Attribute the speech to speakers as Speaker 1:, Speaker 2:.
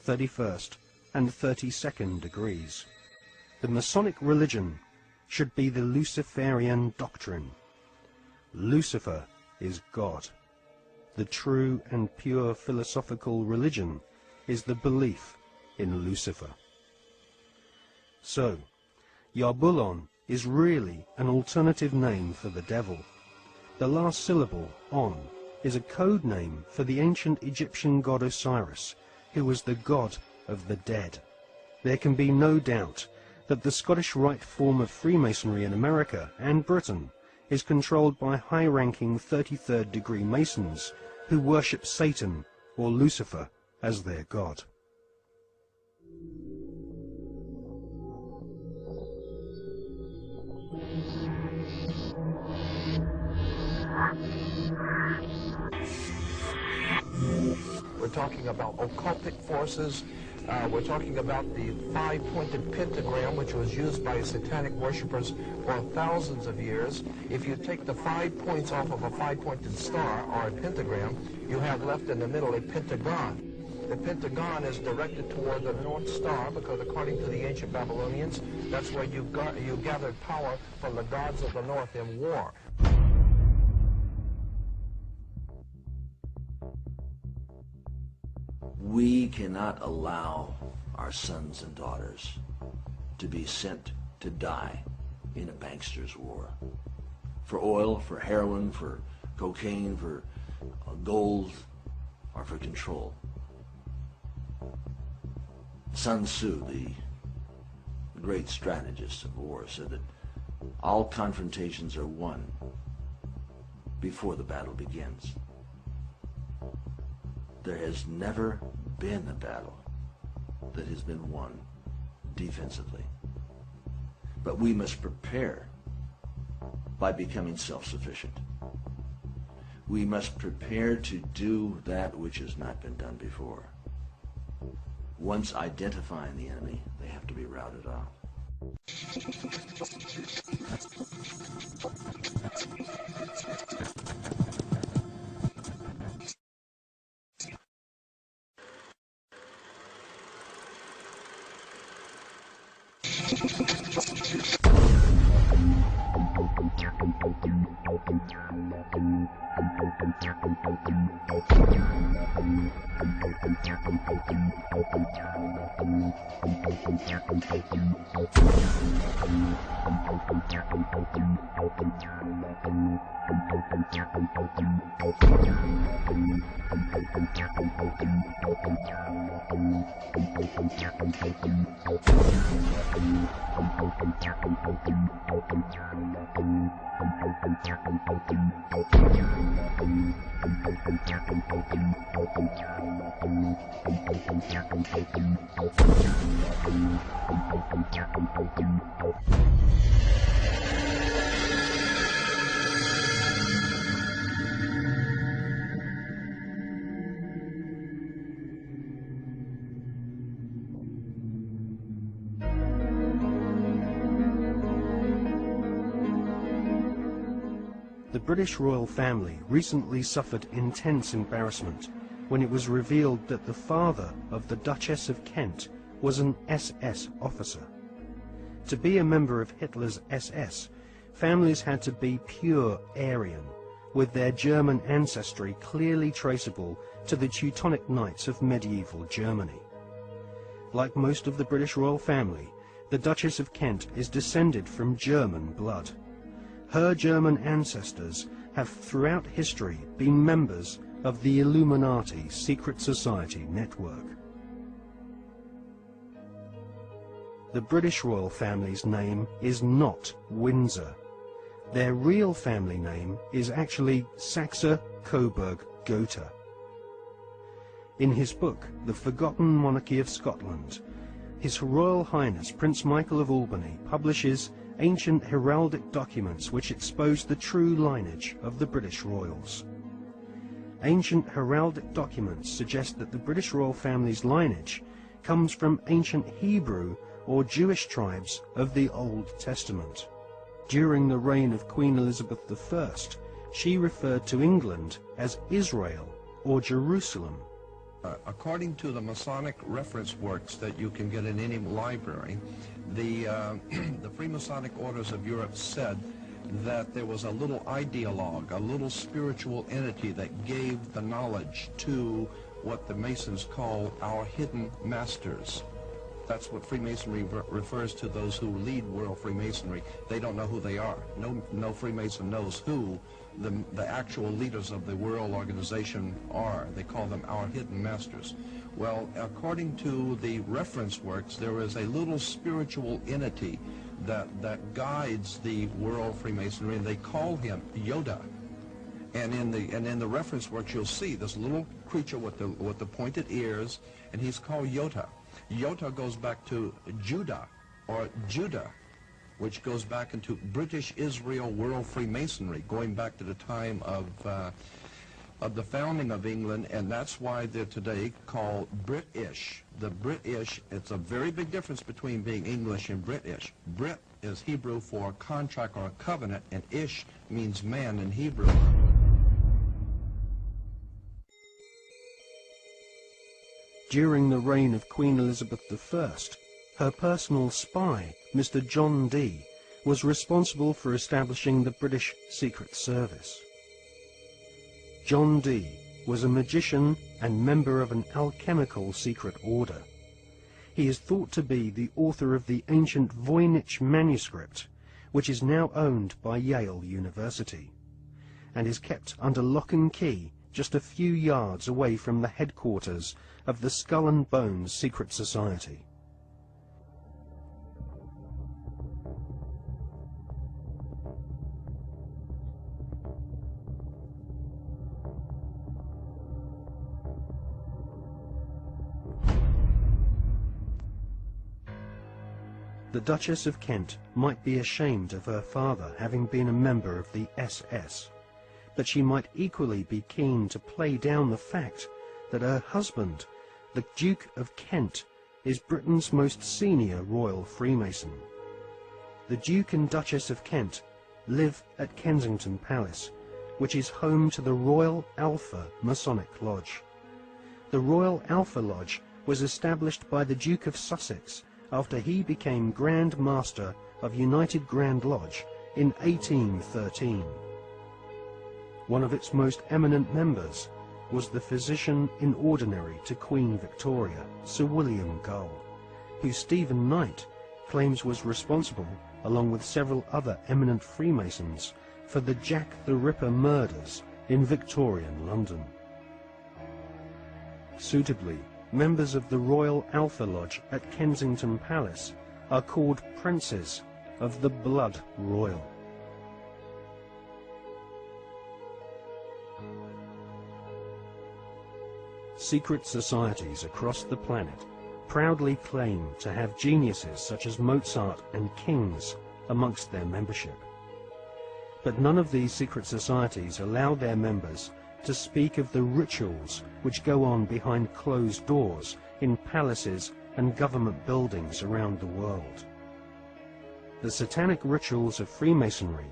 Speaker 1: 31st and 32nd degrees. The Masonic religion should be the Luciferian doctrine. Lucifer is God. The true and pure philosophical religion is the belief in Lucifer. So, Yarbulon is really an alternative name for the devil. The last syllable, on, is a code name for the ancient Egyptian god Osiris, who was the god of the dead. There can be no doubt that the Scottish Rite form of Freemasonry in America and Britain is controlled by high-ranking 33rd degree Masons who worship Satan or Lucifer as their god.
Speaker 2: We're talking about occultic forces. We're talking about the five-pointed pentagram, which was used by satanic worshippers for thousands of years. If you take the 5 points off of a five-pointed star, or a pentagram, you have left in the middle a pentagon. The pentagon is directed toward the North Star because, according to the ancient Babylonians, that's where you gathered power from the gods of the North in war.
Speaker 3: We cannot allow our sons and daughters to be sent to die in a bankster's war. For oil, for heroin, for cocaine, for gold, or for control. Sun Tzu, the great strategist of war, said that all confrontations are won before the battle begins. There has never been a battle that has been won defensively. But we must prepare by becoming self-sufficient. We must prepare to do that which has not been done before. Once identifying the enemy, they have to be routed off.
Speaker 1: The British royal family recently suffered intense embarrassment when it was revealed that the father of the Duchess of Kent was an SS officer. To be a member of Hitler's SS, families had to be pure Aryan, with their German ancestry clearly traceable to the Teutonic Knights of medieval Germany. Like most of the British royal family, the Duchess of Kent is descended from German blood. Her German ancestors have throughout history been members of the Illuminati secret society network. The British royal family's name is not Windsor. Their real family name is actually Saxe-Coburg-Gotha. In his book, The Forgotten Monarchy of Scotland, His Royal Highness Prince Michael of Albany publishes ancient heraldic documents which expose the true lineage of the British royals. Ancient heraldic documents suggest that the British royal family's lineage comes from ancient Hebrew or Jewish tribes of the Old Testament. During the reign of Queen Elizabeth I, she referred to England as Israel or Jerusalem.
Speaker 2: According to the Masonic reference works that you can get in any library, the Freemasonic orders of Europe said that there was a little ideologue, a little spiritual entity that gave the knowledge to what the Masons call our hidden masters. That's what Freemasonry refers to those who lead world Freemasonry. They don't know who they are. No Freemason knows who the actual leaders of the world organization are. They call them our hidden masters. Well, according to the reference works, there is a little spiritual entity that guides the world Freemasonry, and they call him Yoda. And in the reference works, you'll see this little creature with the pointed ears, and he's called Yoda. Yoda goes back to Judah, or Judah, which goes back into British Israel World Freemasonry, going back to the time of the founding of England, and that's why they're today called British. The British, it's a very big difference between being English and British. Brit is Hebrew for contract or a covenant, and Ish means man in Hebrew.
Speaker 1: During the reign of Queen Elizabeth I, her personal spy, Mr. John Dee, was responsible for establishing the British Secret Service. John Dee was a magician and member of an alchemical secret order. He is thought to be the author of the ancient Voynich manuscript, which is now owned by Yale University, and is kept under lock and key just a few yards away from the headquarters of the Skull and Bones Secret Society. The Duchess of Kent might be ashamed of her father having been a member of the SS, but she might equally be keen to play down the fact that her husband, the Duke of Kent, is Britain's most senior royal Freemason. The Duke and Duchess of Kent live at Kensington Palace, which is home to the Royal Alpha Masonic Lodge. The Royal Alpha Lodge was established by the Duke of Sussex after he became Grand Master of United Grand Lodge in 1813. One of its most eminent members was the physician-in-ordinary to Queen Victoria, Sir William Gull, who Stephen Knight claims was responsible, along with several other eminent Freemasons, for the Jack the Ripper murders in Victorian London. Suitably, members of the Royal Alpha Lodge at Kensington Palace are called Princes of the Blood Royal. Secret societies across the planet proudly claim to have geniuses such as Mozart and kings amongst their membership. But none of these secret societies allow their members to speak of the rituals which go on behind closed doors in palaces and government buildings around the world. The satanic rituals of Freemasonry